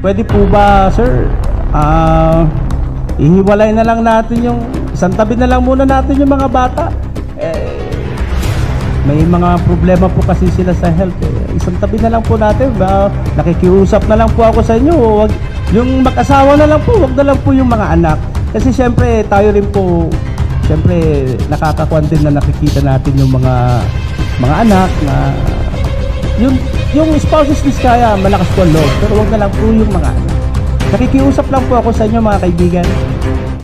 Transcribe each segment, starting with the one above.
pwede po ba, sir, ihiwalay na lang natin yung, isang tabi na lang muna natin yung mga bata. May mga problema po kasi sila sa health. Isang tabi na lang po natin. Nakikiusap na lang po ako sa inyo. Wag, yung mag-asawa na lang po, wag na lang po yung mga anak. Kasi siyempre, tayo rin po, siyempre, nakakakuan din na nakikita natin yung mga anak na, yung spouses Diskaya, malakas po ang loob. Pero wag na lang po yung mga anak. Nakikiusap lang po ako sa inyo, mga kaibigan.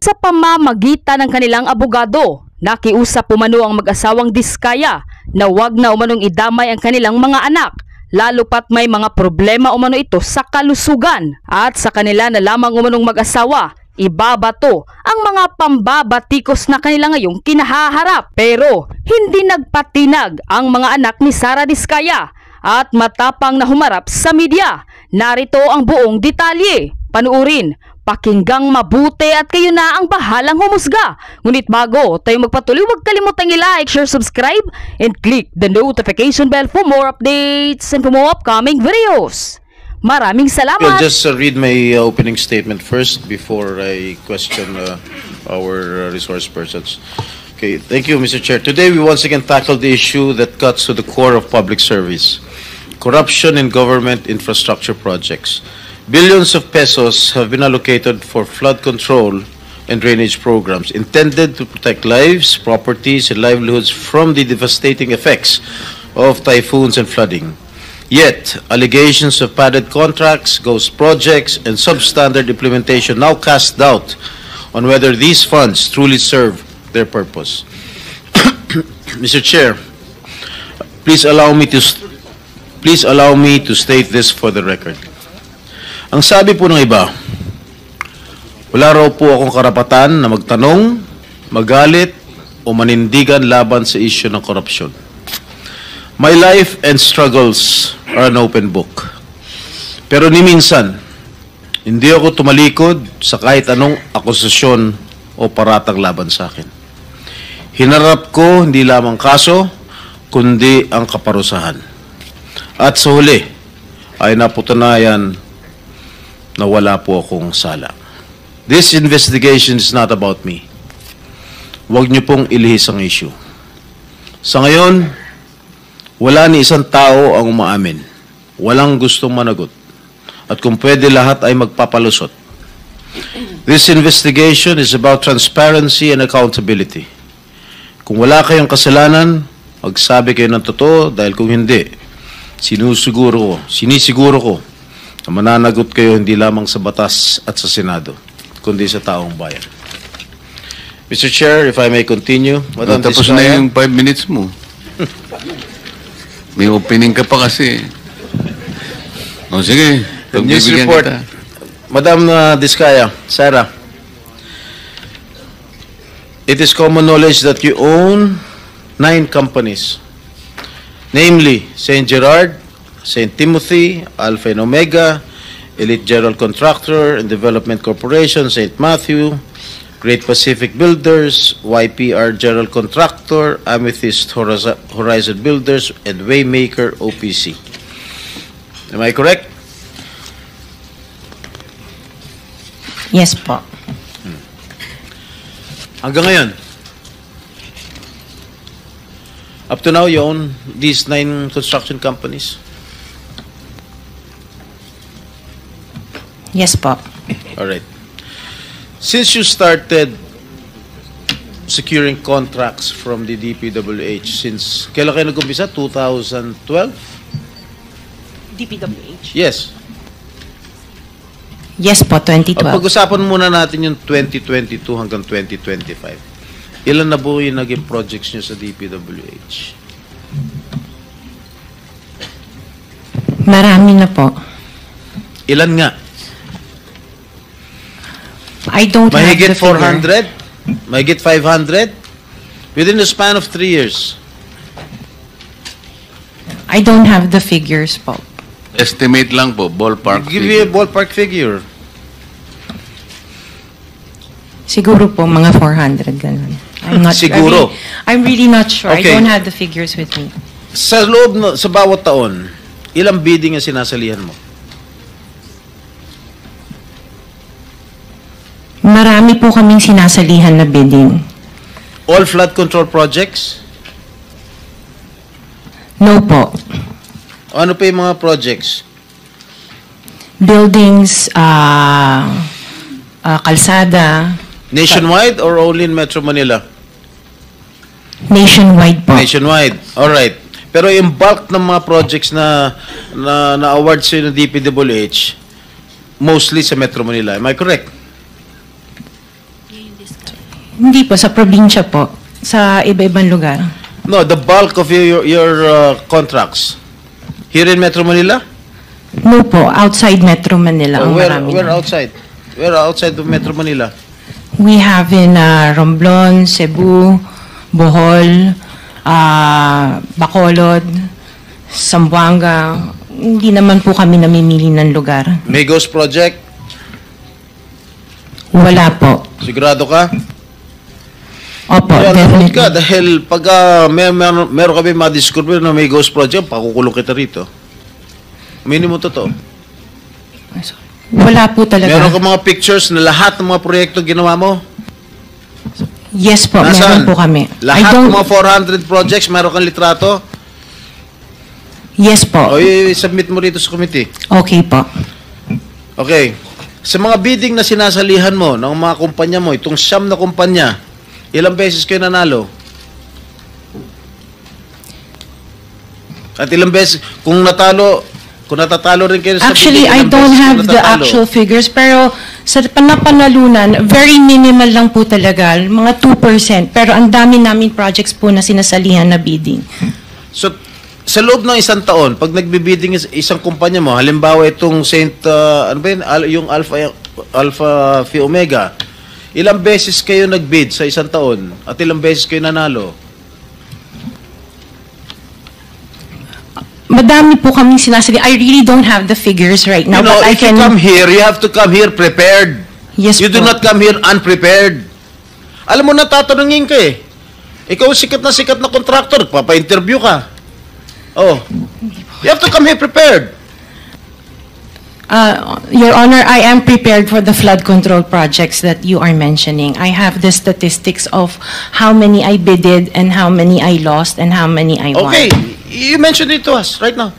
Sa pamamagitan ng kanilang abogado, nakiusap umano ang mag-asawang Diskaya na wag na umanong idamay ang kanilang mga anak, lalo pat may mga problema umano ito sa kalusugan, at sa kanila na lamang umanong mag-asawa ibabato ang mga pambabatikos na kanila ngayong kinahaharap. Pero hindi nagpatinag ang mga anak ni Sara Diskaya at matapang na humarap sa media. Narito ang buong detalye. Panuurin, pakinggang mabuti at kayo na ang bahalang humusga. Ngunit bago tayo magpatuloy, huwag kalimutang i-like, share, subscribe, and click the notification bell for more updates and for more upcoming videos. Maraming salamat! I'll just read my opening statement first before I question our resource persons. Okay, thank you, Mr. Chair. Today we once again tackled the issue that cuts to the core of public service: corruption in government infrastructure projects. Billions of pesos have been allocated for flood control and drainage programs intended to protect lives, properties, and livelihoods from the devastating effects of typhoons and flooding. Yet, allegations of padded contracts, ghost projects, and substandard implementation now cast doubt on whether these funds truly serve their purpose. Mr. Chair, please allow me to state this for the record. Ang sabi po ng iba, wala raw po akong karapatan na magtanong, magalit, o manindigan laban sa isyu ng korupsyon. My life and struggles are an open book. Pero ni minsan, hindi ako tumalikod sa kahit anong akusasyon o paratang laban sa akin. Hinarap ko hindi lamang kaso, kundi ang kaparusahan. At sa huli, ay napatunayan na wala po akong sala. This investigation is not about me. Huwag niyo pong ilihis ang issue. Sa ngayon, wala ni isang tao ang umaamin. Walang gustong managot. At kung pwede, lahat ay magpapalusot. This investigation is about transparency and accountability. Kung wala kayong kasalanan, magsabi kayo ng totoo, dahil kung hindi, sinisiguro ko na mananagot kayo hindi lamang sa batas at sa Senado, kundi sa taong bayan. Mr. Chair, if I may continue. Madam Tapos Diskaya, na yung 5 minutes mo. May opening ka pa kasi. O sige, the news pagbibigyan report. kita. Madam Diskaya, Sarah, it is common knowledge that you own 9 companies, namely St. Gerard, St. Timothy, Alpha and Omega, Elite General Contractor and Development Corporation, St. Matthew, Great Pacific Builders, YPR General Contractor, Amethyst Horizon Builders, and Waymaker OPC. Am I correct? Yes po. Hanggang ngayon, up to now, you own these 9 construction companies? Yes po. All right. Since you started securing contracts from the DPWH, since kailan kayo nag-umpisa? 2012? DPWH? Yes. Yes po, 2012. Pag-usapan muna natin yung 2022 hanggang 2025. Ilan na po yung naging projects nyo sa DPWH? Marami na po. Ilan nga? I don't have Mahigit the figure. 400? Mahigit 500? Within the span of 3 years. I don't have the figures po. Estimate lang po, ballpark. Give you a ballpark figure. Siguro po mga 400 ganun. I'm not Siguro. I'm really not sure. Okay. I don't have the figures with me. Sa loob, sa bawat taon, ilang bidding ang sinasalihan mo? Marami po kaming sinasalihan na bidding. All flood control projects? No po. Ano pa yung mga projects? Buildings, kalsada, Nationwide or only in Metro Manila? nationwide po. Nationwide. All right. Pero yung bulk ng mga projects na award sa ng DPWH, mostly sa Metro Manila. Am I correct? Hindi po, sa probinsya po. Sa iba-ibang lugar. No, the bulk of your contracts here in Metro Manila? No po, outside Metro Manila. Ang marami Where na. outside? Where outside of Metro Manila? We have in Romblon, Cebu, Bohol, Bacolod, Zamboanga. Hindi naman po kami namimili ng lugar. Migos project? Wala po. Sigurado ka? Opo, Kaya definitely. ka dahil pag meron kami ma-discover na Migos project, pakukulong kita rito. Minimum totoo. Wala po talaga. Meron ka mga pictures na lahat ng mga proyekto ginawa mo? Yes po, Nasaan? meron po kami. Lahat ng mga 400 projects, meron kang litrato? Yes po. O i-submit mo rito sa committee. Okay po. Okay. Sa mga bidding na sinasalihan mo ng mga kumpanya mo, itong siyam na kumpanya, ilang beses kayo nanalo? At ilang beses, kung natatalo rin kayo sa Actually, bidding, I ilang don't beses have kayo the natatalo? actual figures, pero sa napanalunan, very minimal lang po talaga, mga 2%. Pero ang dami namin projects po na sinasalihan na bidding. So, sa loob ng isang taon, pag nagbibidding isang kumpanya mo, halimbawa itong ano ba yun? Yung Alpha Phi Omega, ilang beses kayo nagbid sa isang taon at ilang beses kayo nanalo? Madami po kaming sinasali. I really don't have the figures right now, You know, but I if you can... come here, you have to come here prepared. Yes You do po. not come here unprepared. Alam mo na, tatanungin ka eh. Ikaw sikat na contractor, papa-interview ka. Oh. You have to come here prepared. Your Honor, I am prepared for the flood control projects that you are mentioning. I have the statistics of how many I bidded and how many I lost and how many I won. Okay, you mentioned it to us right now.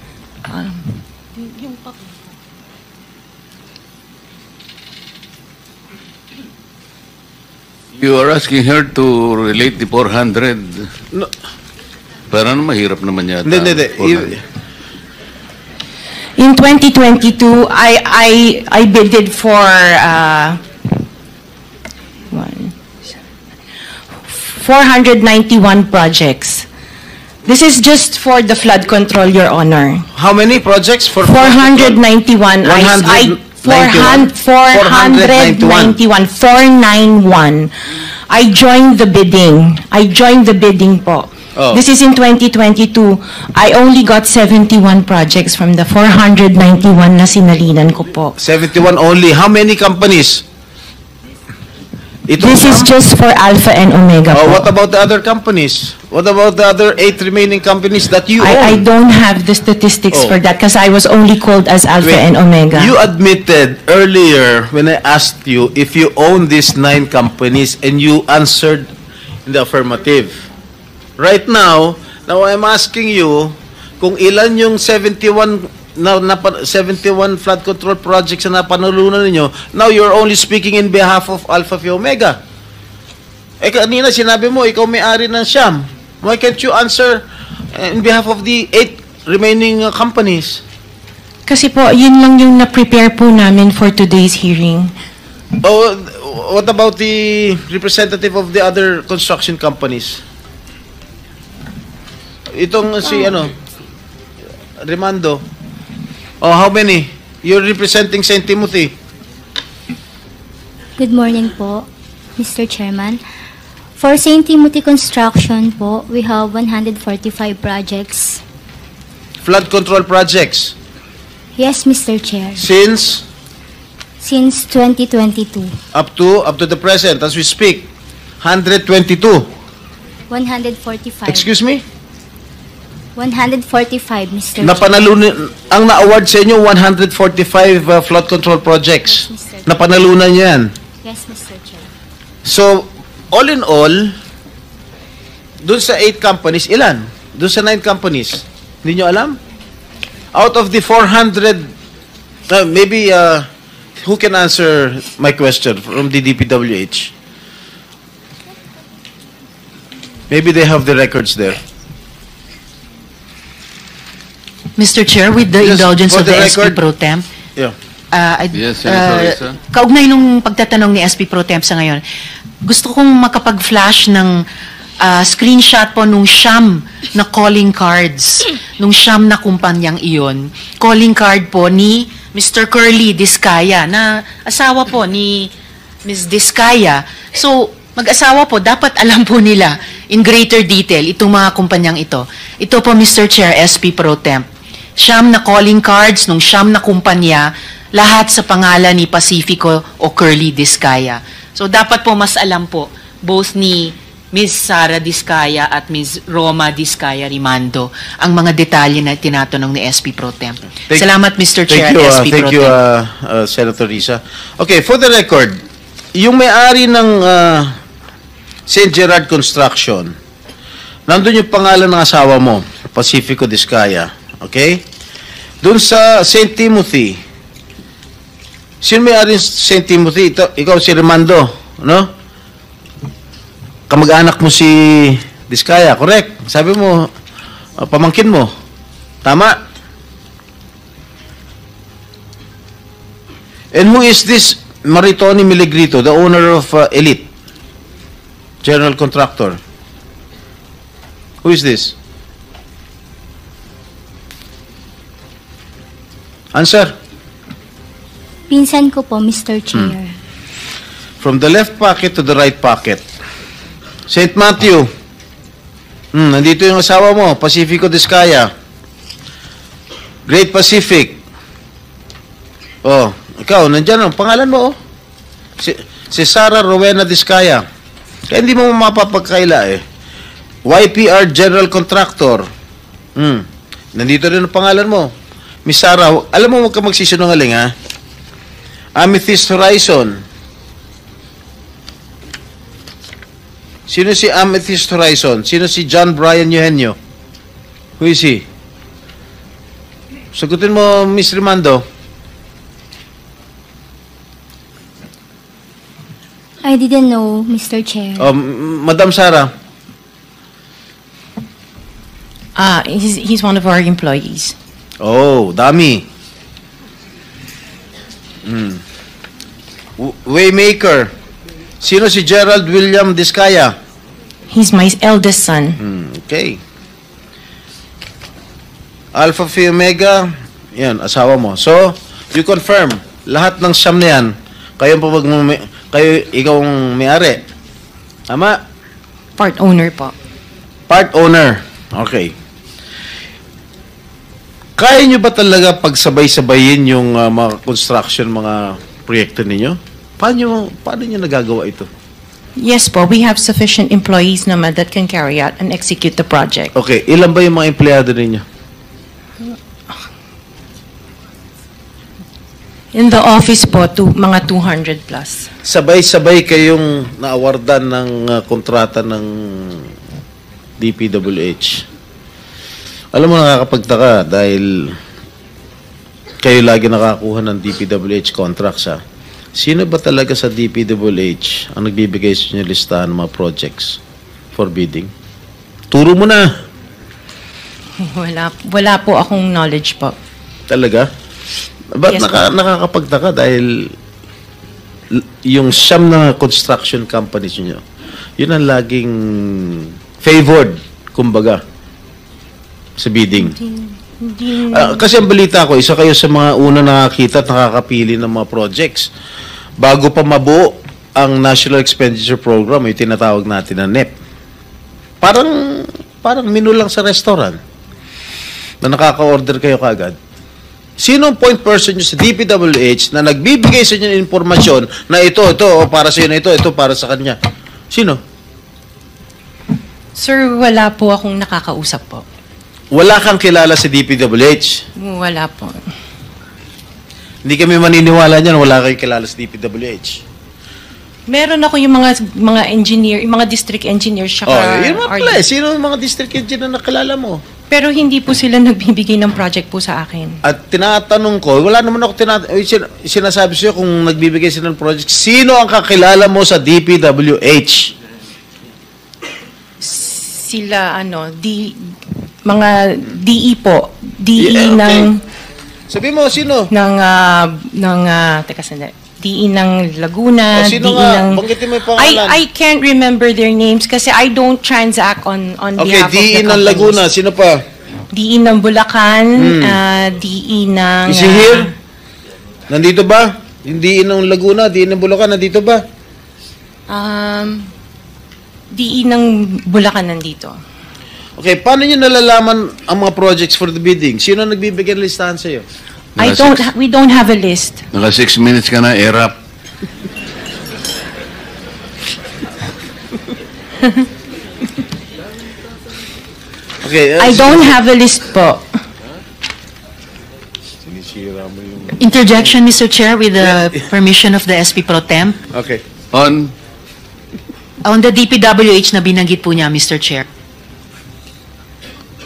You are asking her to relate the 400. No, Parang mahirap naman yata. hindi. 400. In 2022, I bidded for 491 projects. This is just for the flood control, Your Honor. How many projects for 491. 491. I joined the bidding. Po. Oh. This is in 2022. I only got 71 projects from the 491 na sinalinan ko po. 71 only. How many companies? Ito This is just for Alpha and Omega Oh, po. what about the other companies? What about the other 8 remaining companies that you I own? don't have the statistics Oh. for that because I was only called as Alpha Wait, and Omega. You admitted earlier when I asked you if you own these 9 companies and you answered in the affirmative. Right now I'm asking you kung ilan yung 71 flood control projects na napanalunan ninyo. Now you're only speaking in behalf of Alpha Phi Omega. Kanina sinabi mo ikaw may-ari ng Siam. Why can't you answer in behalf of the 8 remaining companies? Kasi po, yun lang yung na-prepare po namin for today's hearing. Oh, what about the representative of the other construction companies? Itong si Remando. Oh, how many? You're representing St. Timothy. Good morning po, Mr. Chairman. For St. Timothy Construction po, we have 145 projects. Flood control projects. Yes, Mr. Chair. Since Since 2022, up to the present as we speak, 122. 145. Excuse me? 145, Mr. Chair. Napanalunan ang na-award sa inyo 145 flood control projects. Yes, Mr. Chair. Napanalunan niyo yan. Yes, Yes, Mr. Chair. So, all in all, dun sa 8 companies, ilan? Dun sa 9 companies, hindi nyo alam? Out of the 400, maybe, who can answer my question from the DPWH? Maybe they have the records there. Mr. Chair, with the Yes, indulgence for of the the SP record. Pro Temp, Yeah. Yes, Senator Risa. kaugnay nung pagtatanong ni SP Pro Temp sa ngayon, gusto kong makapag-flash ng screenshot po nung siyam na calling cards, nung siyam na kumpanyang iyon. Calling card po ni Mr. Curly Discaya, na asawa po ni Ms. Discaya. So, mag-asawa po, dapat alam po nila in greater detail itong mga kumpanyang ito. Ito po, Mr. Chair, SP Pro Temp. Siyam na calling cards nung siyam na kumpanya, lahat sa pangalan ni Pacifico o Curly Discaya. So, dapat po mas alam po, both ni Ms. Sara Discaya at Ms. Roma Discaya Rimando, ang mga detalye na tinatanong ni SP Pro Temp. Salamat, Mr. Chair, Thank you, SP Pro thank you, Temp. Senator Risa. Okay, for the record, yung may-ari ng St. Gerard Construction, nandun yung pangalan ng asawa mo, Pacifico Discaya. Okay? Doon sa St. Timothy, sino may-ari ng St. Timothy? Ikaw si Rimando, no? Kamag-anak mo si Discaya, correct? Sabi mo, pamangkin mo. Tama? And who is this Maritoni Miligrito, the owner of Elite General Contractor? Who is this? Answer. Pinsan ko po, Mr. Chair. From the left pocket to the right pocket. St. Matthew. Nandito yung asawa mo, Pacifico Discaya. Great Pacific. Oh, ikaw, nandyan ang pangalan mo, oh. Si Sara Rowena Discaya. Kaya hindi mo mapapagkaila, eh. YPR General Contractor. Nandito rin ang pangalan mo. Miss Sara, alam mo, huwag ka magsisinungaling, ha? Amethyst Horizon. Sino si Amethyst Horizon? Sino si John Brian Eugenio? Who is he? Sagutin mo, Miss Rimando. I didn't know, Mr. Chair. Madam Sara. He's one of our employees. Oh, dami. Waymaker. Sino si Gerald William Discaya? He's my eldest son. Okay. Alpha Phi Omega, yan, asawa mo. So, you confirm, lahat ng siyam na yan, ikaw ang may-ari. Tama? Part owner po. Part owner. Okay. Kaya nyo ba talaga pagsabay-sabayin yung mga construction, mga proyekto ninyo? Paano nyo nagagawa ito? Yes po, we have sufficient employees naman that can carry out and execute the project. Okay, ilan ba yung mga empleyado ninyo? In the office po, mga 200 plus. Sabay-sabay kayong naawardan ng kontrata ng DPWH. Alam mo, nakakapagtaka dahil kayo lagi nakakuha ng DPWH contracts, ha? Sino ba talaga sa DPWH ang nagbibigay sa inyo listahan ng mga projects for bidding? Turo mo na. Wala po akong knowledge po. Talaga? Ba't Yes, nakakapagtaka dahil yung siyam na construction companies nyo, yun ang laging favored, kumbaga, sa bidding. Kasi ang balita ko, isa kayo sa mga una nakakita at nakakapili ng mga projects. Bago pa mabuo ang National Expenditure Program, yung tinatawag natin na NEP. Parang menu lang sa restaurant na nakaka-order kayo kaagad. Sino ang point person nyo sa DPWH na nagbibigay sa inyo ng informasyon na ito, para sa inyo, ito para sa kanya? Sino? Sir, wala po akong nakakausap po. Wala kang kilala sa DPWH. Wala po. Hindi kami maniniwala niyan, wala kayong kilala sa DPWH. Meron ako yung mga engineer, yung mga district engineers Oh, saka yun mga pala. Sino yung mga district engineer na nakilala mo? Pero hindi po sila nagbibigay ng project po sa akin. At tinatanong ko, wala naman ako sinasabi sa'yo kung nagbibigay sila ng project. Sino ang kakilala mo sa DPWH? Sila mga DE po. DE Yeah, okay. ng Sabi mo, sino? teka sandali. DE ng Laguna, O, sino DE nga? ng Banggitin mo yung pangalan. I can't remember their names kasi I don't transact on Okay, behalf of the DE ng companies. Laguna. Sino pa? DE ng Bulacan, DE ng Si Hir? Nandito ba? Yung DE ng Laguna, DE ng Bulacan, nandito ba? DE ng Bulacan nandito. Okay, paano nyo nalalaman ang mga projects for the bidding? Sino nagbibigay ng listahan sa'yo? We don't have a list. Naka 6 minutes ka na, erap. Okay, I don't have a list po. Interjection, Mr. Chair, with the permission of the SP Pro Temp. Okay. On the DPWH na binanggit po niya, Mr. Chair.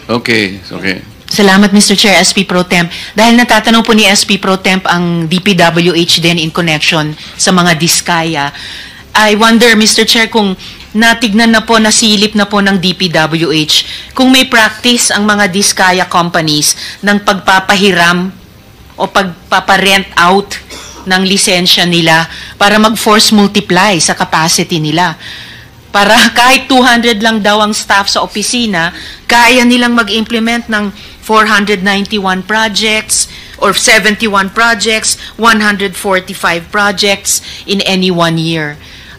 Okay. Salamat, Mr. Chair, SP Pro Temp. Dahil natatanong po ni SP Pro Temp ang DPWH din in connection sa mga diskaya. I wonder, Mr. Chair, kung natignan na po, nasilip na po ng DPWH, kung may practice ang mga diskaya companies ng pagpapahiram o pagpaparent out ng lisensya nila para mag-force multiply sa capacity nila. Para kahit 200 lang daw ang staff sa opisina, kaya nilang mag-implement ng 491 projects or 71 projects, 145 projects in any 1 year.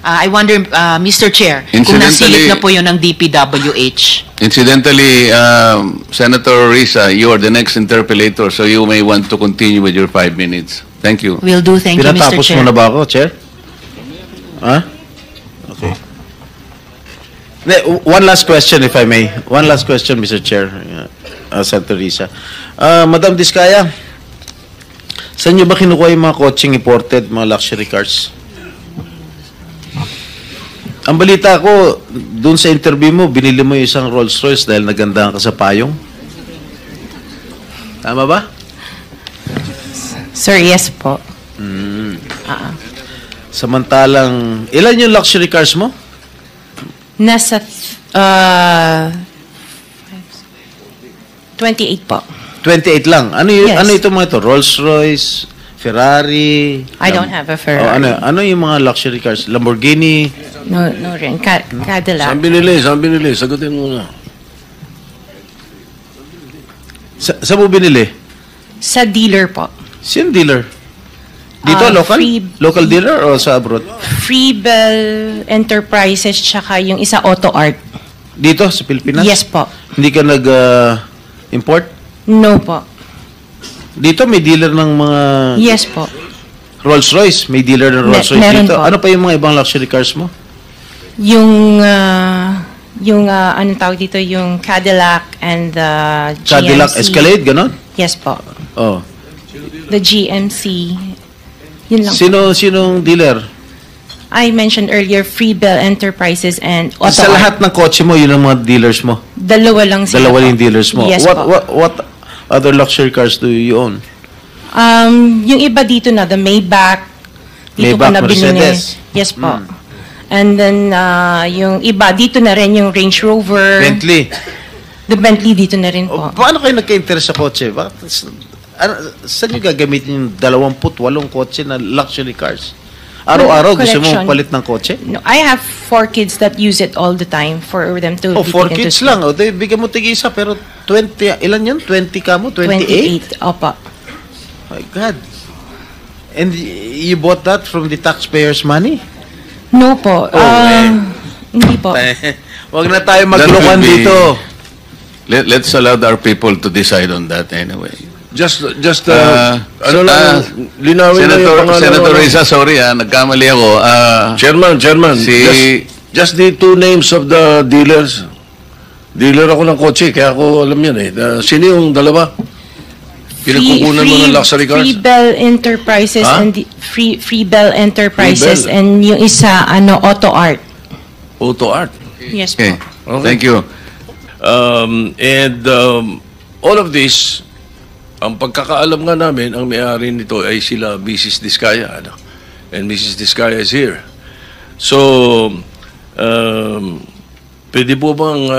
I wonder, Mr. Chair, kung nasilip na po yun ng DPWH. Incidentally, Senator Risa, you are the next interpellator, so you may want to continue with your 5 minutes. Thank you. Will do. Thank you, Mr. Pinatapos Chair. mo na ba ako, Chair? Ha? Okay. One last question, if I may. One last question, Mr. Chair, Senator Risa. Madam Diskaya, saan nyo ba kinukuha yung mga coaching imported, mga luxury cars? Ang balita ko, dun sa interview mo, binili mo yung isang Rolls Royce dahil nagandahan ka sa payong. Tama ba? Sir, yes po. Samantalang, ilan yung luxury cars mo? Nasa 28 po. 28 lang. Ano Yes. ano ito mga ito? Rolls Royce, Ferrari. I don't have a Ferrari. Ano yung mga luxury cars? Lamborghini. No rin. Cadillac. Saan binili? Sagutin mo na. Saan mo binili? Sa dealer po. Sino dealer? Dito, local? Local dealer o sa abroad? Freebell Enterprises tsaka yung isa Auto Art. Dito, sa Pilipinas? Yes po. Hindi ka nag-import? No po. Dito, may dealer ng mga Yes po. Rolls Royce. May dealer ng Rolls Royce meron dito. po. Ano pa yung mga ibang luxury cars mo? Yung anong tawag dito, yung Cadillac and the GMC. Cadillac Escalade, ganon? Yes po. Oh. The GMC. Yun lang. Sinong dealer? I mentioned earlier Freebell Enterprises and Auto Sa Art. lahat ng kotse mo, yun ang mga dealers mo? Dalawa lang sila. Dalawa po. yung dealers mo. Yes po. What other luxury cars do you own? Yung iba dito na, the Maybach. Dito Maybach, ko na binili. Mercedes. Yes po. And then, yung iba, dito na rin yung Range Rover. Bentley. The Bentley dito na rin po. Paano kayo nagka-interest sa kotse? Saan nyo gagamitin yung 28 kotse na luxury cars? Araw-araw gusto mo Collection. palit ng kotse? No, I have 4 kids that use it all the time for them to Oh, be 4 taken to kids school. lang. O, bigyan mo tig-isa, pero 20, ilan yun? 20 ka mo? 28? 28. Opo. My God. And you bought that from the taxpayers' money? No po. Hindi po. Huwag na tayo That maglokohan will be- dito. Let's allow our people to decide on that anyway. Just Senator, linawin na yung pangalan. Senator Risa, sorry nagkamali ako. Chairman, Si- just the 2 names of the dealers. Dealer ako ng kotse, kaya ako alam yan eh. Sino yung dalawa? Pinagkukunan mo ng luxury cars? Free Bell Enterprises Ha? and Free Bell Enterprises Free Bell. and yung isa Auto Art. Auto Art. Yes Okay. po. Thank you. All of this, ang pagkakaalam nga namin, ang may-ari nito ay sila Mrs. Diskaya. Ano? And Mrs. Diskaya is here. So, pwede po bang,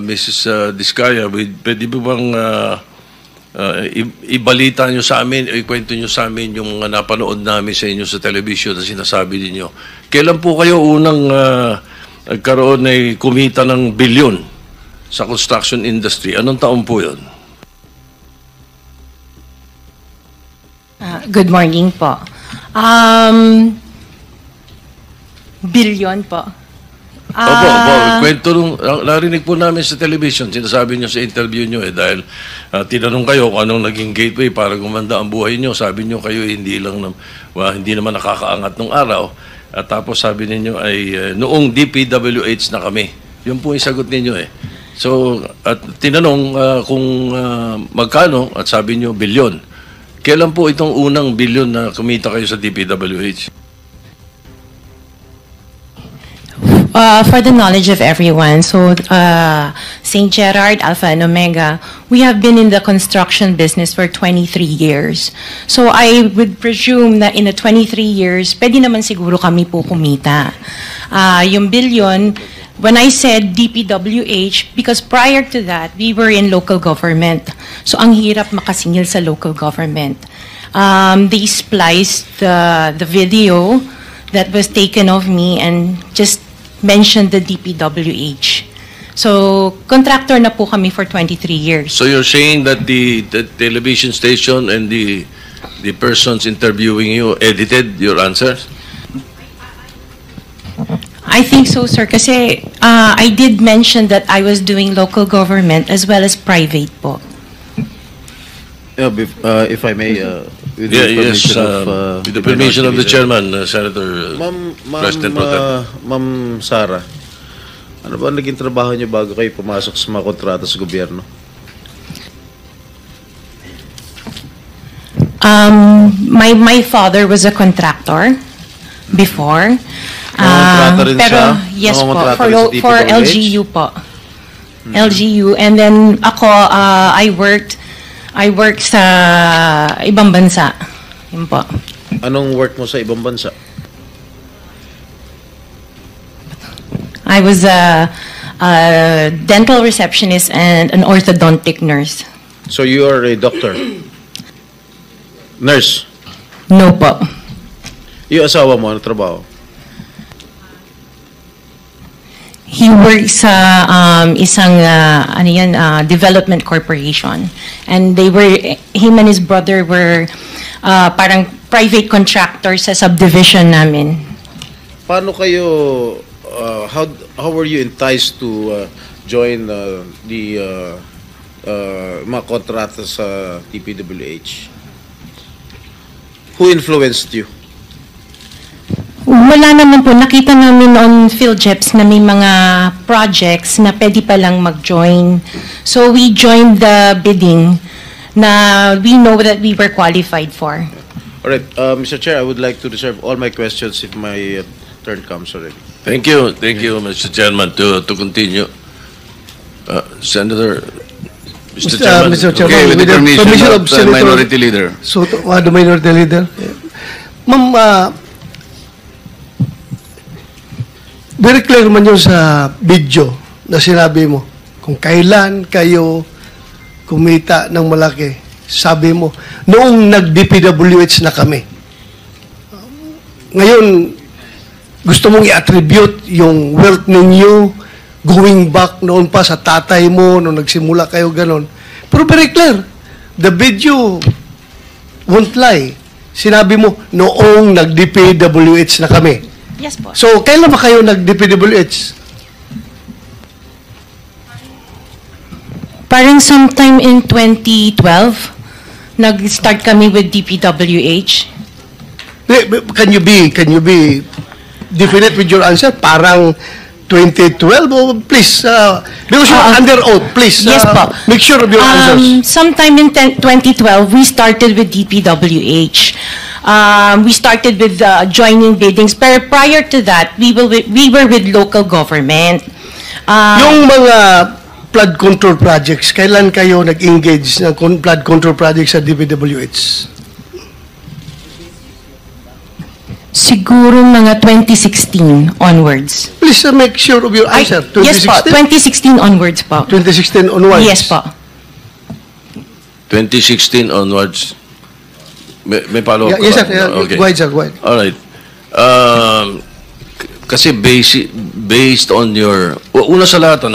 Mrs. Diskaya, pwede po bang ibalita nyo sa amin, ikwento nyo sa amin yung mga napanood namin sa inyo sa television na sinasabi ninyo. Kailan po kayo unang nagkaroon ay kumita ng bilyon sa construction industry? Anong taon po yun? Good morning po. Billion po. Opo, kwento nung, narinig po namin sa television, sinasabi nyo sa interview nyo dahil tinanong kayo kung anong naging gateway para gumanda ang buhay nyo. Sabi nyo kayo hindi naman nakakaangat nung araw. At tapos sabi ninyo ay noong DPWH na kami. Yun po yung sagot ninyo So, at tinanong kung magkano at sabi nyo bilyon. Kailan po itong unang bilyon na kumita kayo sa DPWH? For the knowledge of everyone, so St. Gerard, Alpha and Omega, we have been in the construction business for 23 years. So I would presume that in the 23 years, pwede naman siguro kami po kumita. Yung billion, when I said DPWH, because prior to that, we were in local government. So ang hirap makasingil sa local government. They spliced the video that was taken of me and just mentioned the DPWH. So, contractor na po kami for 23 years. So you're saying that the television station and the persons interviewing you edited your answers? I think so, sir, kasi I did mention that I was doing local government as well as private po. If I may, with With the permission of the chairman, Senator President Pro Tem. Ma'am Sara, ano ba naging trabaho niyo bago kayo pumasok sa mga kontrata sa gobyerno? My father was a contractor before. Nangongontrata rin Pero siya? yes po, Nangongontrata for, rin sa for DPWH? LGU po. LGU, and then ako, I worked sa ibang bansa. Yun po. Anong work mo sa ibang bansa? I was a dental receptionist and an orthodontic nurse. So you are a doctor? Nurse? No po. Yung asawa mo, ano trabaho? He works sa isang development corporation, and him and his brother were parang private contractors sa subdivision namin. Paano kayo, how were you enticed to join the mga kontrata sa TPWH? Who influenced you? Wala naman po. Nakita namin on PhilJeps na may mga projects na pwede palang mag-join. So we joined the bidding na we know that we were qualified for. All right, Mr. Chair, I would like to reserve all my questions if my turn comes already. Thank you, Mr. Chairman, to continue. Senator, Mr. Chairman. Mr. Chairman, Okay, with the permission of the Senator Minority Leader. Soto, the Minority Leader. Ma'am, very clear man yun sa video na sinabi mo. Kung kailan kayo kumita ng malaki, sabi mo, noong nag-DPWH na kami. Ngayon, gusto mong i-attribute yung wealth ninyo going back noon pa sa tatay mo, noong nagsimula kayo ganon. Pero very clear, the video won't lie. Sinabi mo, noong nag-DPWH na kami. Yes po. So, kailan ba kayo nag-DPWH? Parang sometime in 2012, nag-start kami with DPWH. Can you be definite with your answer? Parang 2012? Oh, please, because you're under oath, please, Yes po. make sure of your answers. Sometime in 2012, we started with DPWH. We started with joining biddings, but prior to that, we were with local government. Yung mga flood control projects, kailan kayo nag-engage ng flood control projects sa DPWH? Siguro mga 2016 onwards. Please make sure of your answer. Yes po, 2016 onwards po. 2016 onwards? Yes po. 2016 onwards. May follow-up Yeah, yes, ka sir. ba? Yeah, Okay. Go ahead, sir. Go ahead. All right. Kasi based on your... Una sa lahat,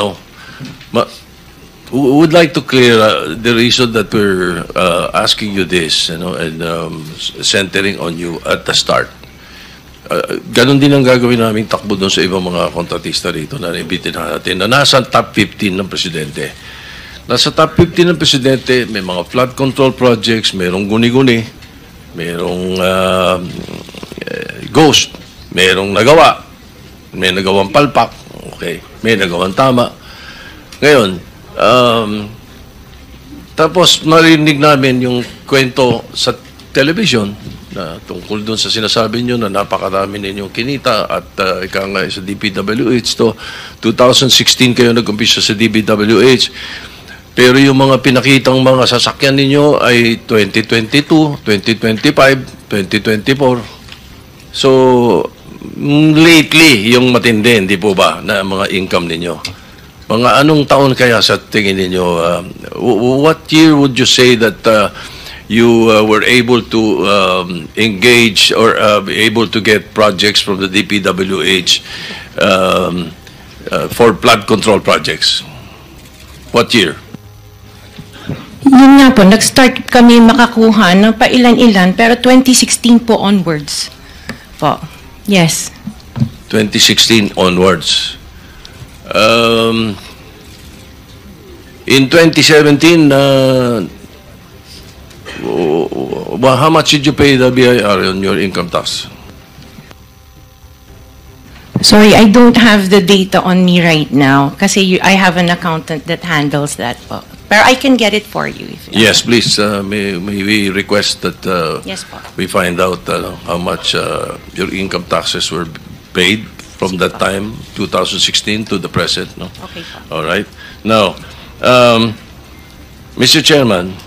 would like to clear the reason that we're asking you this, and centering on you at the start. Ganon din ang gagawin namin takbo doon sa ibang mga kontratista rito na nabitin natin na nasa top 15 ng presidente. Nasa top 15 ng presidente, may mga flood control projects, mayroong guni-guni, mayroong ghost, mayroong nagawa, may nagawang palpak, okay, may nagawang tama. Ngayon, tapos narinig namin yung kwento sa television na tungkol doon sa sinasabi nyo na napakarami ninyong kinita at ika nga sa DPWH to 2016 kayo nag-umpisa sa DPWH. Pero yung mga pinakitang mga sasakyan ninyo ay 2022, 2025, 2024. So, lately, yung matindi, hindi po ba, na mga income ninyo? Mga anong taon kaya sa tingin ninyo? What year would you say that you were able to engage or be able to get projects from the DPWH for flood control projects? What year? Yun nga po, nag-start kami makakuha ng pailan-ilan, pero 2016 po onwards po. Yes. 2016 onwards. In 2017, how much did you pay the BIR on your income tax? Sorry, I don't have the data on me right now kasi I have an accountant that handles that po. Pero I can get it for you. If Yes, please. May we request that Yes po. we find out how much your income taxes were paid from that time, 2016 to the present. No? Okay po. All right. Now, Mr. Chairman,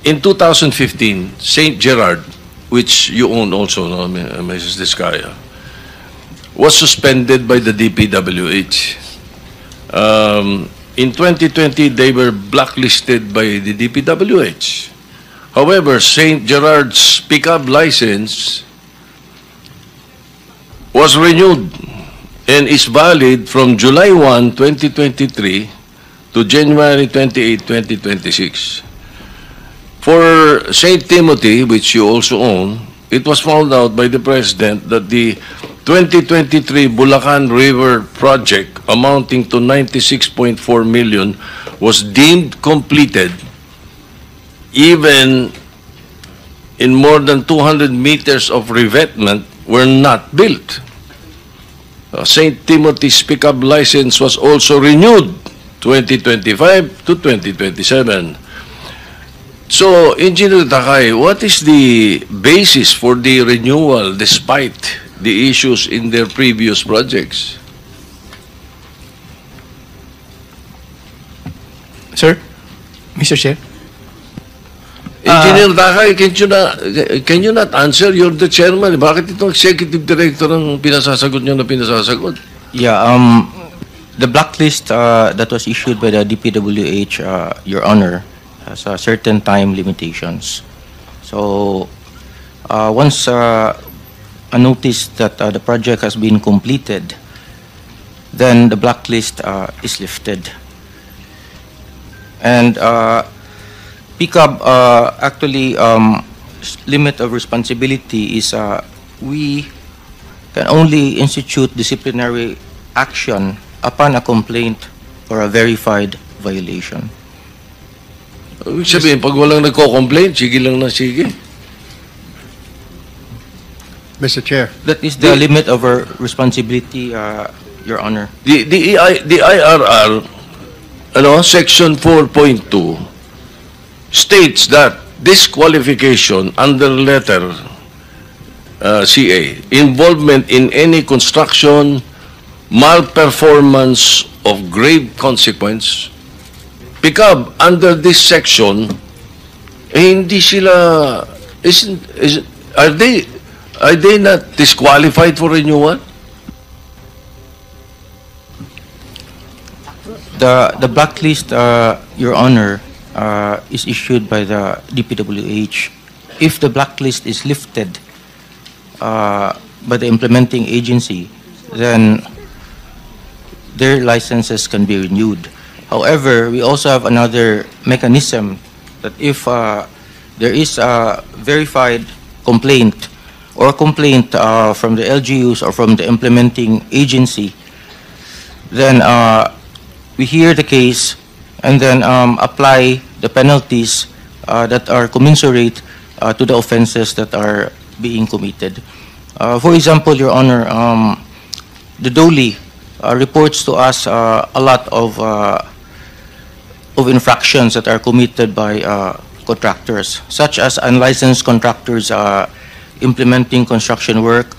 in 2015, St. Gerard, which you own also, no, Mrs. Discaya, was suspended by the DPWH. In 2020, they were blacklisted by the DPWH. However, St. Gerard's pickup license was renewed and is valid from July 1, 2023 to January 28, 2026. For St. Timothy, which you also own, it was found out by the President that the 2023 Bulacan River project amounting to 96.4 million was deemed completed even in more than 200 meters of revetment were not built. St. Timothy's pickup license was also renewed 2025 to 2027. So, Engineer Takay, what is the basis for the renewal despite the issues in their previous projects? Sir? Mr. Chair? Engineer Takay, can you not answer? You're the chairman. Bakit itong executive director ang pinasasagot nyo na pinasasagot? Yeah, the blacklist that was issued by the DPWH, Your Honor, has certain time limitations. So, once a notice that the project has been completed, then the blacklist is lifted. And PICAB actually limit of responsibility is we can only institute disciplinary action upon a complaint or a verified violation. Ibig sabihin, pag walang nagko-complain, sige lang na sige. Mr. Chair. That is the limit of our responsibility, Your Honor. The IRR, Section 4.2 states that disqualification under letter CA, involvement in any construction, malperformance of grave consequence, PICAB under this section, hindi sila, are they not disqualified for renewal? The blacklist, Your Honor, is issued by the DPWH. If the blacklist is lifted by the implementing agency, then their licenses can be renewed. However, we also have another mechanism that if there is a verified complaint or complaint from the LGUs or from the implementing agency, then we hear the case and then apply the penalties that are commensurate to the offenses that are being committed. For example, Your Honor, the DOLE reports to us a lot of infractions that are committed by contractors, such as unlicensed contractors implementing construction work,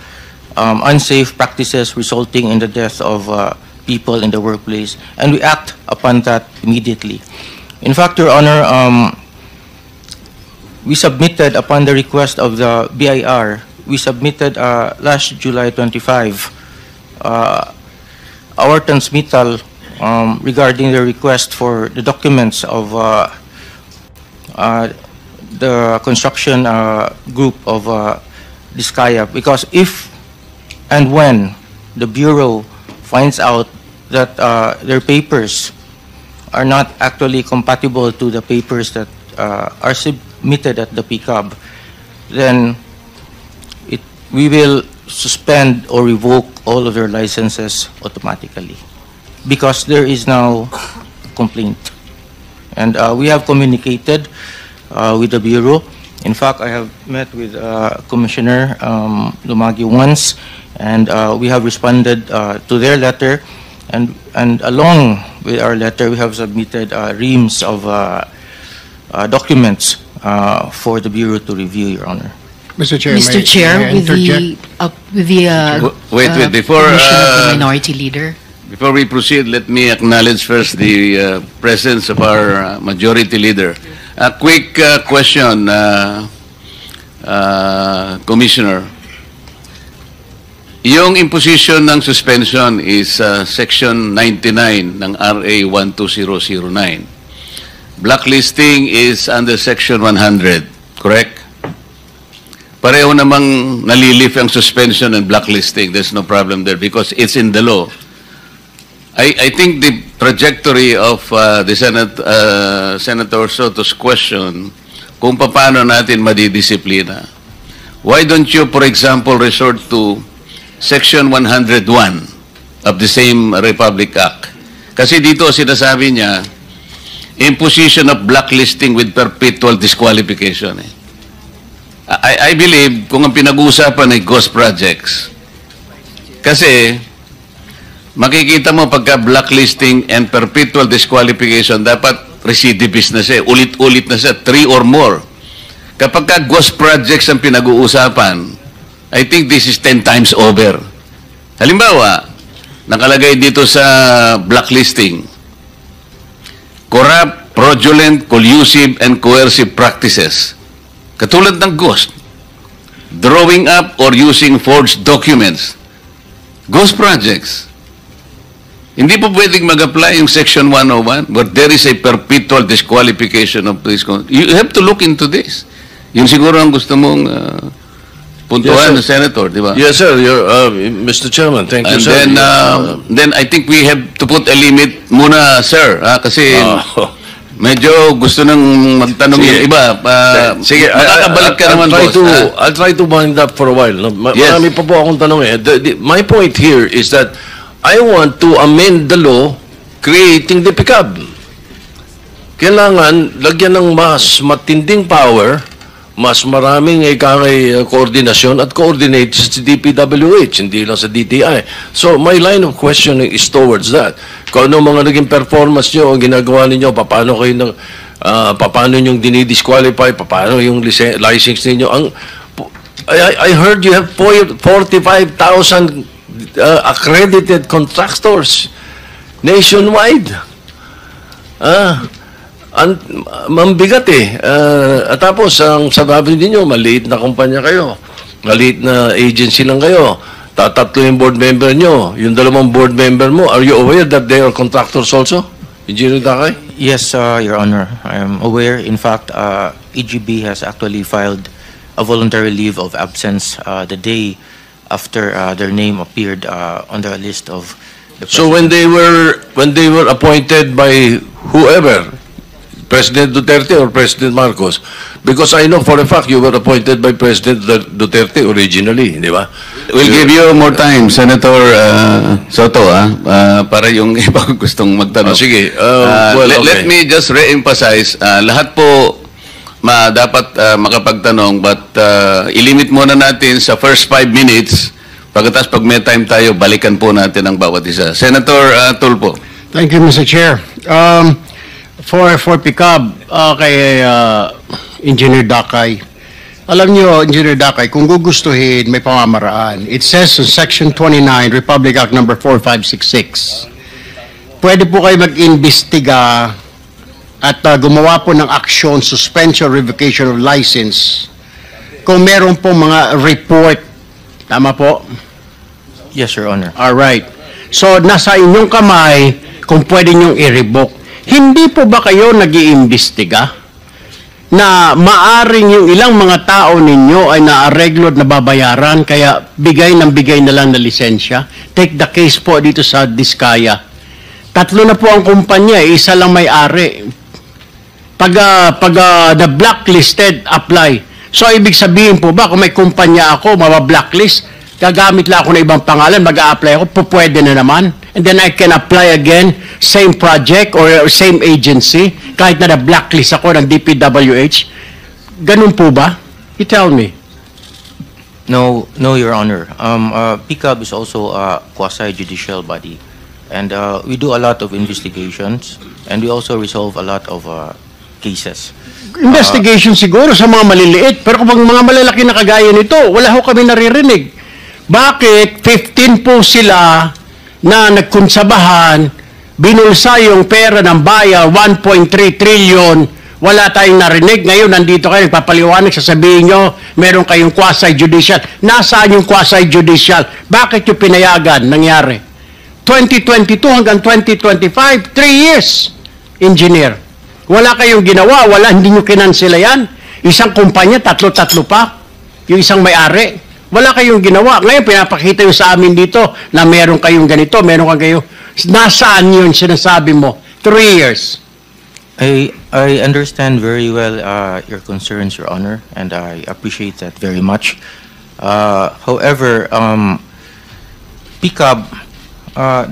unsafe practices resulting in the death of people in the workplace, and we act upon that immediately. In fact, Your Honor, we submitted, upon the request of the BIR, we submitted last July 25 our transmittal regarding the request for the documents of the construction group of Diskaya, because if and when the Bureau finds out that their papers are not actually compatible to the papers that are submitted at the PCAB, then we will suspend or revoke all of their licenses automatically, because there is now complaint. And we have communicated with the Bureau. In fact, I have met with Commissioner Lumagi once, and we have responded to their letter, and along with our letter, we have submitted reams of documents for the Bureau to review, Your Honor. Mr. Chair, Mr. Chair, with the Wait, before permission of the Minority Leader. before we proceed, let me acknowledge first the presence of our Majority Leader. A quick question, Commissioner. Yung imposition ng suspension is Section 99 ng RA 12009. Blacklisting is under Section 100, correct? Pareho namang nalilif ang suspension and blacklisting. There's no problem there because it's in the law. I think the trajectory of the Senator Soto's question, kung paano natin madidisiplina. Why don't you, for example, resort to Section 101 of the same Republic Act? Kasi dito sinasabi niya, imposition of blacklisting with perpetual disqualification. I believe kung ang pinag-uusapan ay ghost projects. Kasi makikita mo pagka blacklisting and perpetual disqualification, dapat recidivist na siya, ulit-ulit na siya, 3 or more. Kapag ka ghost projects ang pinag-uusapan, I think this is 10 times over. Halimbawa, nakalagay dito sa blacklisting, corrupt, fraudulent, collusive, and coercive practices. Katulad ng ghost, drawing up or using forged documents. Ghost projects. Hindi po pwedeng mag-apply yung Section 101 where there is a perpetual disqualification of this. You have to look into this. Yun siguro ang gusto mong puntuan ng Senator, di ba? Yes, sir. Mr. Chairman, thank you, And sir. then I think we have to put a limit muna, sir. Kasi medyo gusto nang magtanong yung iba. Sige, makakabalik ka naman, boss. I'll try to wind up for a while. No? Yes. Marami pa po akong tanong eh. My point here is that I want to amend the law creating the PICAB. Kailangan lagyan ng mas matinding power mas maraming koordinasyon at coordinate sa DPWH, hindi lang sa DTI. So my line of questioning is towards that. Kung ano mga naging performance nyo, ang ginagawa ninyo, paano kayo paano yung dinidisqualify, paano yung license ninyo. I heard you have 45,000 accredited contractors nationwide. Mambigat at tapos, ang sabi ninyo, maliit na kumpanya kayo. Maliit na agency lang kayo. Tatlo yung board member nyo. Yung dalawang board member mo, are you aware that they are contractors also? Engineer Dakay? Yes, Your Honor. I am aware. In fact, EGB has actually filed a voluntary leave of absence the day after their name appeared on the list of the So when they were appointed by whoever, President Duterte or President Marcos, because I know for a fact you were appointed by President Duterte originally, di ba? We'll give you more time, Senator Soto, para yung iba gustong magtanong. Sige. Let me just re-emphasize, lahat po dapat makapagtanong, but ilimit muna natin sa first 5 minutes. Pagkatapos pag may time tayo, balikan po natin ang bawat isa. Senator Tulfo. Thank you, Mr. Chair. For PICAB, kay Engineer Dakay, alam niyo, Engineer Dakay, kung gugustuhin, may pamamaraan. It says in Section 29, Republic Act number 4566, pwede po kayo mag-imbestiga at gumawa po ng action, suspension, revocation of license kung meron po mga report. Tama po? Yes, Your Honor. Alright. So, nasa inyong kamay kung pwede nyong i-revoke. Hindi po ba kayo nag-iimbestiga na maaring yung ilang mga tao ninyo ay naareglo at nababayaran kaya bigay na lang na lisensya? Take the case po dito sa Diskaya. 3 na po ang kumpanya, isa lang may-ari. Pag the blacklisted, apply. So, ibig sabihin po ba, kung may kumpanya ako, mabablacklist, gagamit lang ako ng ibang pangalan, mag-a-apply ako, pwede na naman. And then I can apply again, same project or same agency, kahit na na-blacklist ako ng DPWH. Ganun po ba? You tell me. No, Your Honor. PICAB is also a quasi-judicial body. And we do a lot of investigations, and we also resolve a lot of cases. Investigation siguro sa mga maliliit, pero kung mga malalaki na kagaya nito, wala ho kami naririnig. Bakit 15 po sila na nagkonsabahan, binulsa yung pera ng bayan, 1.3 trillion, wala tayong narinig. Ngayon, nandito kayo, nagpapaliwanag, sasabihin nyo, meron kayong quasi-judicial. Nasaan yung quasi-judicial? Bakit yung pinayagan nangyari? 2022 hanggang 2025, 3 years, engineer. Wala kayong ginawa, hindi nyo kinansela yan. Isang kumpanya, tatlo pa. Yung isang may-ari. Wala kayong ginawa. Ngayon, pinapakita yung sa amin dito na meron kayong ganito, meron kayo. Nasaan yun sinasabi mo? 3 years. I understand very well your concerns, Your Honor, and I appreciate that very much. However, PICAB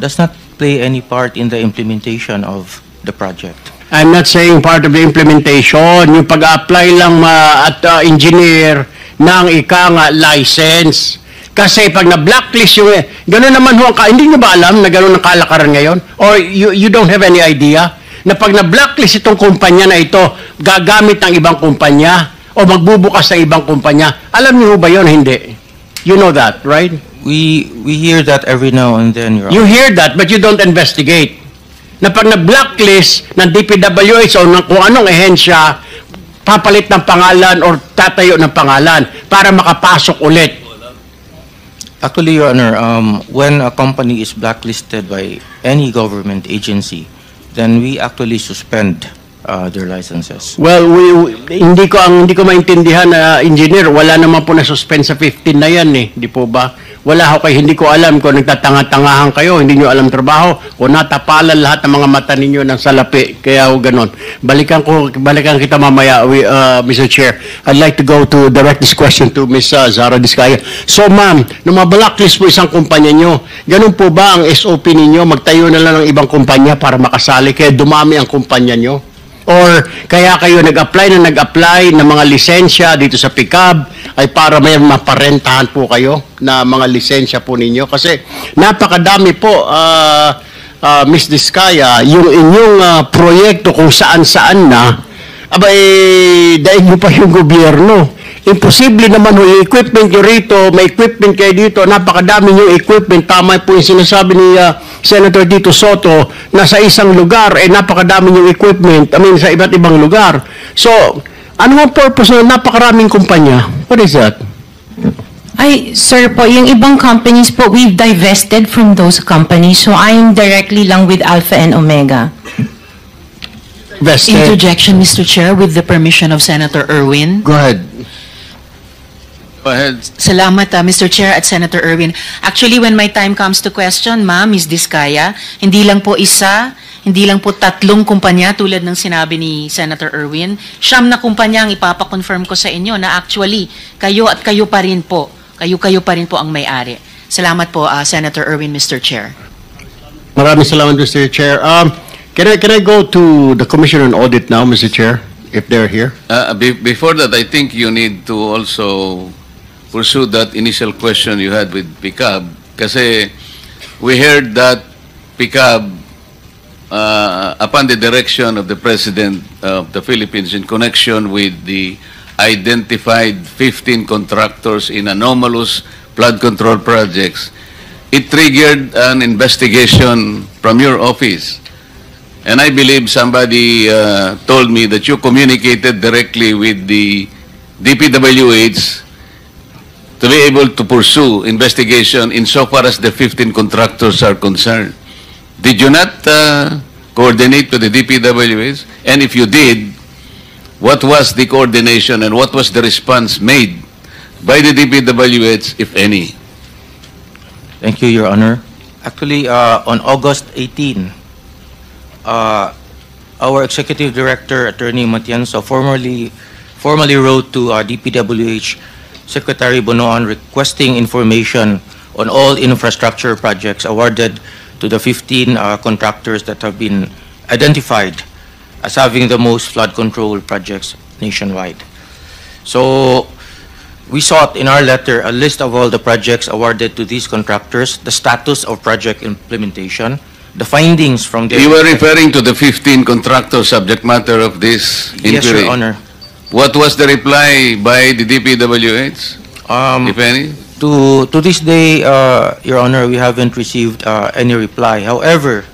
does not play any part in the implementation of the project. I'm not saying part of the implementation. Yung pag-apply lang at engineer ng license. Kasi pag na-blacklist yung... Gano'n naman ho, hindi nyo ba alam na gano'n ang kalakaran ngayon? Or you don't have any idea na pag na-blacklist itong kumpanya na ito, gagamit ng ibang kumpanya o magbubukas ng ibang kumpanya. Alam niyo ba yun? Hindi. You know that, right? We hear that every now and then, Your Honor. You hear that, but you don't investigate. Na pag na-blacklist ng DPWH o ng kung anong ehensya, papalit ng pangalan or tatayo ng pangalan para makapasok ulit. Actually, Your Honor, when a company is blacklisted by any government agency, then we actually suspend their licenses. Well, hindi ko maintindihan na engineer, wala naman po na suspend sa 15 na yan eh, di po ba? Wala ho kayo, hindi ko alam kung nagtatanga-tangahan kayo, hindi nyo alam trabaho, o natapalan lahat ng mga mata ninyo ng salapi, kaya ho ganon. Balikan kita mamaya, Mr. Chair. I'd like to go to direct this question to Ms. Zara Diskaya. So ma'am, nung mablacklist po isang kumpanya nyo, ganun po ba ang SOP ninyo, magtayo na lang ng ibang kumpanya para makasali, kaya dumami ang kumpanya nyo? Or kaya kayo nag-apply ng mga lisensya dito sa PICAB ay para may maparentahan po kayo na mga lisensya po ninyo? Kasi napakadami po, Ms. Diskaya, yung inyong proyekto kung saan-saan na, abay, daig mo pa yung gobyerno. Imposible naman yung equipment nyo rito, may equipment kayo dito, napakadami yung equipment. Tama po yung sinasabi ni Senator Tito Soto na sa isang lugar, napakadami yung equipment, sa iba't ibang lugar. So, ano ang purpose ng napakaraming kumpanya? What is that? Ay, sir po, yung ibang companies po, we've divested from those companies. So, I'm directly lang with Alpha and Omega. Vested. Interjection, Mr. Chair, with the permission of Senator Erwin. Go ahead. Go ahead. Salamat, Mr. Chair at Senator Erwin. Actually, when my time comes to question, ma'am, Ms. Diskaya, hindi lang po isa, hindi lang po tatlong kumpanya tulad ng sinabi ni Senator Erwin. 9 na kumpanya ang ipapakonfirm ko sa inyo na actually, kayo at kayo pa rin po. Kayo pa rin po ang may-ari. Salamat po, Senator Erwin, Mr. Chair. Maraming salamat, Mr. Chair. Can I go to the Commission on Audit now, Mr. Chair, if they're here? Before that, I think you need to also pursue that initial question you had with PICAB. Kasi we heard that PICAB, upon the direction of the President of the Philippines in connection with the identified 15 contractors in anomalous flood control projects, it triggered an investigation from your office. And I believe somebody told me that you communicated directly with the DPWH to be able to pursue investigation insofar as the 15 contractors are concerned. Did you not coordinate with the DPWH? And if you did, what was the coordination and what was the response made by the DPWH, if any? Thank you, Your Honor. Actually, on August 18, our Executive Director, Attorney Matienzo, formally wrote to DPWH Secretary Bonoan requesting information on all infrastructure projects awarded to the 15 contractors that have been identified as having the most flood control projects nationwide. So, we sought in our letter a list of all the projects awarded to these contractors, the status of project implementation, the findings from the... You were referring to the 15 contractors subject matter of this inquiry? Yes, Your Honor. What was the reply by the DPWH, if any? To this day, Your Honor, we haven't received any reply. However,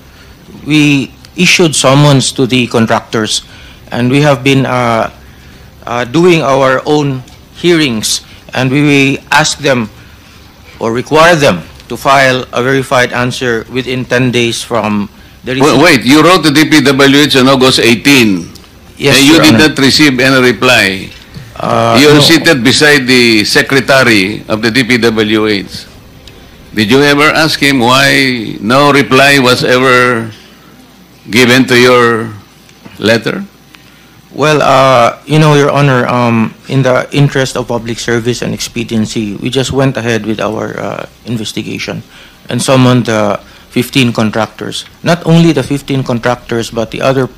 we issued summons to the contractors, and we have been doing our own hearings, and we ask them or require them to file a verified answer within 10 days from the receipt. Wait, you wrote to DPWH on August 18. Yes, and you Your did Honor. not receive any reply. You're No. seated beside the secretary of the DPWH. Did you ever ask him why no reply was ever given to your letter? Well, Your Honor, in the interest of public service and expediency, we just went ahead with our investigation and summoned the 15 contractors. Not only the 15 contractors, but the other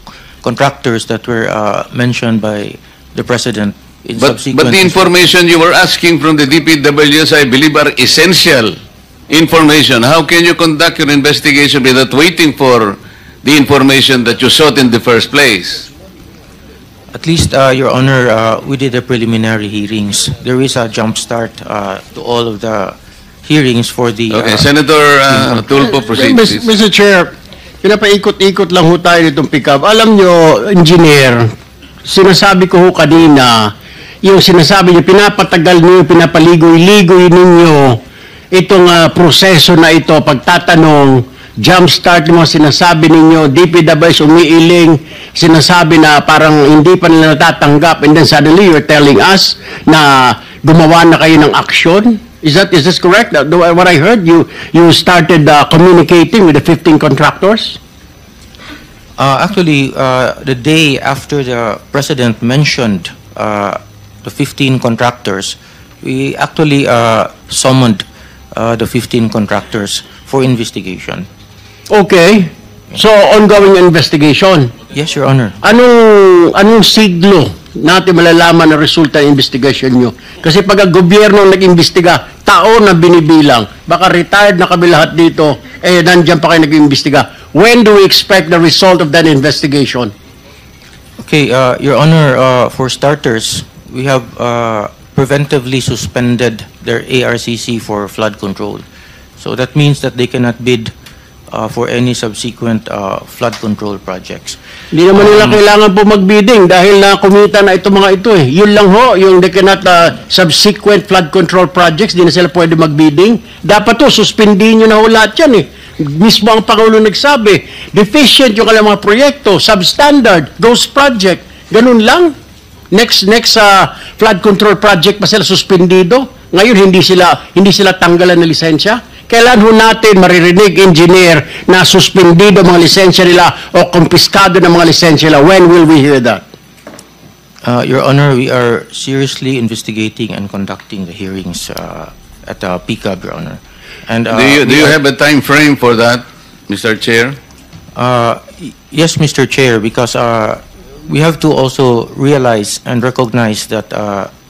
contractors that were mentioned by the President in But subsequent... the information you were asking from the DPWH, I believe, are essential information. How can you conduct your investigation without waiting for the information that you sought in the first place? At least, Your Honor, we did the preliminary hearings. There is a jump start to all of the hearings for the... Okay, Senator Tulfo, proceed, please. Mr. Chair, pinapaikot-ikot lang ho tayo nitong PICAB. Alam nyo, engineer, sinasabi ko ho kanina, yung sinasabi nyo, pinapatagal nyo, pinapaligoy-ligoy ninyo itong proseso na ito, pagtatanong, jump start mo, sinasabi ninyo, DPWH umiiling, sinasabi na parang hindi pa nila natatanggap, and then suddenly you're telling us na gumawa na kayo ng action? Is this correct? What I heard, you started communicating with the 15 contractors? Actually, the day after the President mentioned the 15 contractors, we actually summoned the 15 contractors for investigation. Okay. So, ongoing investigation. Yes, Your Honor. Anong siglo natin malalaman ang resulta ng investigation nyo? Kasi pag ang gobyerno nag-imbestiga, taon na binibilang, baka retired na kami lahat dito, nandyan pa kayo nag-imbestiga. When do we expect the result of that investigation? Okay, Your Honor, for starters, we have preventively suspended their ARCC for flood control. So that means that they cannot bid for any subsequent flood control projects. Hindi naman nila kailangan po magbidding dahil na kumita na ito mga ito eh. Yun lang ho, yung they cannot subsequent flood control projects, di na sila pwede magbidding. Dapat to, suspindihin nyo na ho lahat yan eh. Mismo ang Pangulo nagsabi, deficient yung kailang mga proyekto, substandard, ghost project, ganun lang. Next flood control project pa sila suspendido. Ngayon hindi sila tanggalan ng lisensya. Kailan ho natin maririnig, engineer, na suspendido mga lisensya nila o kumpiskado ng mga lisensya nila? When will we hear that? Your Honor, we are seriously investigating and conducting the hearings at PCAB, Your Honor. And Do you have a time frame for that, Mr. Chair? Yes, Mr. Chair, because we have to also realize and recognize that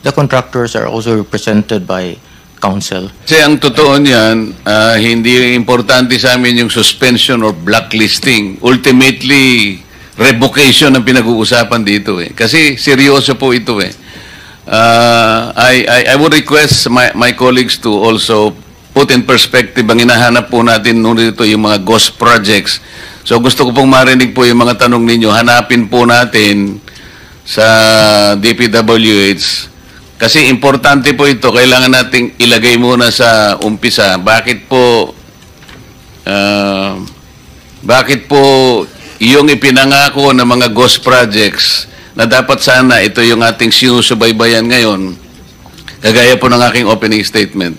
the contractors are also represented by counsel. Kasi ang totoo niyan, hindi importante sa amin yung suspension or blacklisting. Ultimately, revocation ang pinag-uusapan dito eh. Kasi seryoso po ito eh. I would request my colleagues to also put in perspective ang hinahanap po natin nung dito yung mga ghost projects. So gusto ko pong marinig po yung mga tanong ninyo. Hanapin po natin sa DPWH. Kasi importante po ito, kailangan nating ilagay muna sa umpisa. Bakit po yung ipinangako ng mga ghost projects na dapat sana ito yung ating sinusubaybayan ngayon, kagaya po ng aking opening statement.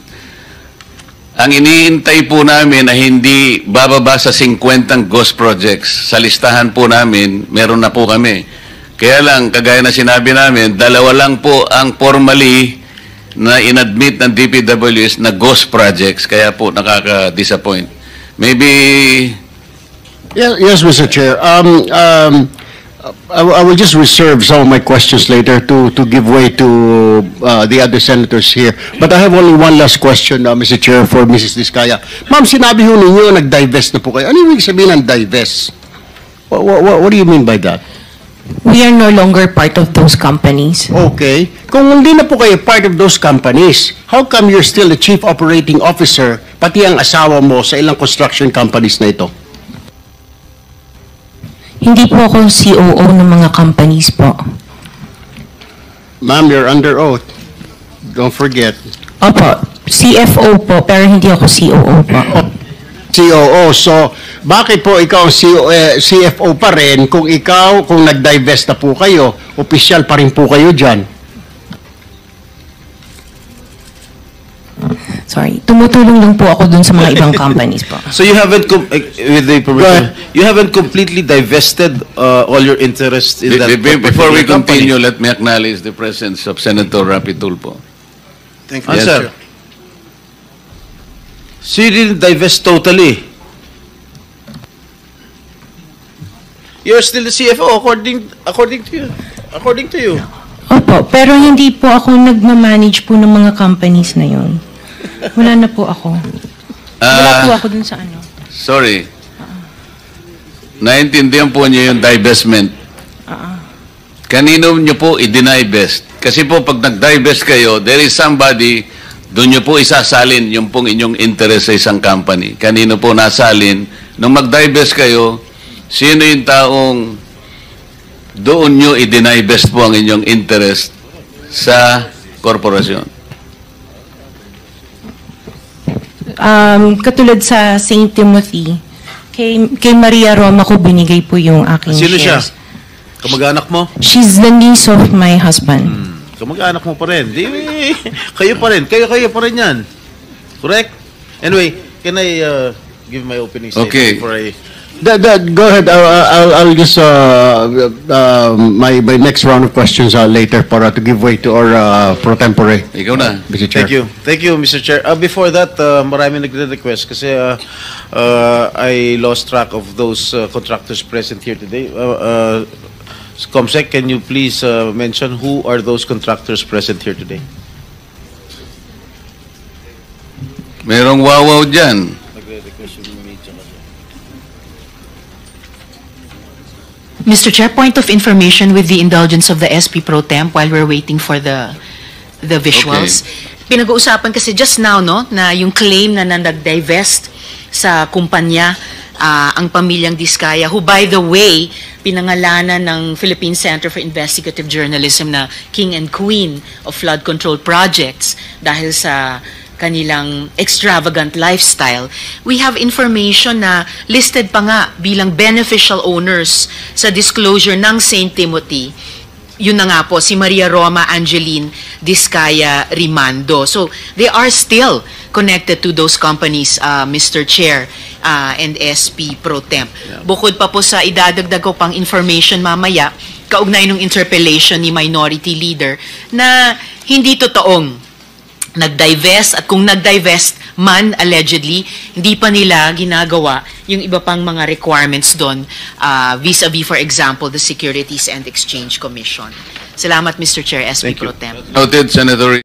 Ang iniintay po namin na hindi bababa sa 50 ghost projects. Sa listahan po namin, meron na po kami. Kaya lang, kagaya na sinabi namin, 2 lang po ang formally na inadmit ng DPWS na ghost projects. Kaya po nakaka-disappoint. Maybe... Yes, Mr. Chair. I will just reserve some of my questions later to give way to the other senators here. But I have only one last question, Mr. Chair, for Mrs. Diskaya. Ma'am, sinabi ho ninyo, nag-divest na po kayo. Ano yung sabihin ng divest? What do you mean by that? We are no longer part of those companies. Okay. Kung hindi na po kayo part of those companies, how come you're still the chief operating officer, pati ang asawa mo sa ilang construction companies na ito? Hindi po ako COO ng mga companies po. Ma'am, you're under oath. Don't forget. Opo, CFO po, pero hindi ako COO po. COO. So, bakit po ikaw CFO pa rin kung nag-divest na po kayo, opisyal pa rin po kayo dyan? Sorry, tumutulong lang po ako dun sa mga ibang companies po. So you haven't, with the permission, you haven't completely divested all your interest in that Before we company. continue, let me acknowledge the presence of Senator Rapi Tulfo. Thank you. Answer. So you didn't divest totally. You're still the CFO according to you. Opo, pero hindi po ako nagmamanage po ng mga companies na yun. Wala na po ako. Wala po ako dun sa ano. Sorry. Naintindihan po niyo yung divestment. Kanino niyo po i-divest? Kasi po pag nag-divest kayo, there is somebody, doon niyo po isasalin yung pong inyong interest sa isang company. Kanino po nasalin? Nung mag-divest kayo, sino yung taong doon niyo i-divest po ang inyong interest sa korporasyon? Katulad sa St. Timothy, kay Maria Roma ko binigay po yung aking Sino siya? shares. Kamag-anak mo? She's the niece of my husband. Kamag-anak mo pa rin. Kayo pa rin. Kayo pa rin yan. Correct? Anyway, can I give my opening statement Okay. before I Go ahead. I'll just my next round of questions later para to give way to our pro tempore. Ikaw na. Mr. Chair. Thank you, Mr. Chair. Before that, marami nagre-request kasi I lost track of those contractors present here today. Comsec, can you please mention who are those contractors present here today? Merong wawaw dyan. Mr. Chair, point of information with the indulgence of the SP Pro Temp while we're waiting for the visuals. Pinag-uusapan kasi just now, no, na yung claim na nag-divest sa kumpanya ang pamilyang Diskaya, who by the way, pinangalanan ng Philippine Center for Investigative Journalism na King and Queen of Flood Control Projects dahil sa kanilang extravagant lifestyle. We have information na listed pa nga bilang beneficial owners sa disclosure ng St. Timothy. Yun na nga po, si Maria Roma Angeline Diskaya Rimando. So, they are still connected to those companies, Mr. Chair and SP Pro Temp. Bukod pa po sa idadagdag ko pang information mamaya, kaugnay ng interpellation ni Minority Leader na hindi totoong nag-divest, at kung nag-divest man, allegedly, hindi pa nila ginagawa yung iba pang mga requirements doon vis-a-vis, for example, the Securities and Exchange Commission. Salamat, Mr. Chair, SP Pro Temp. Noted, Senator.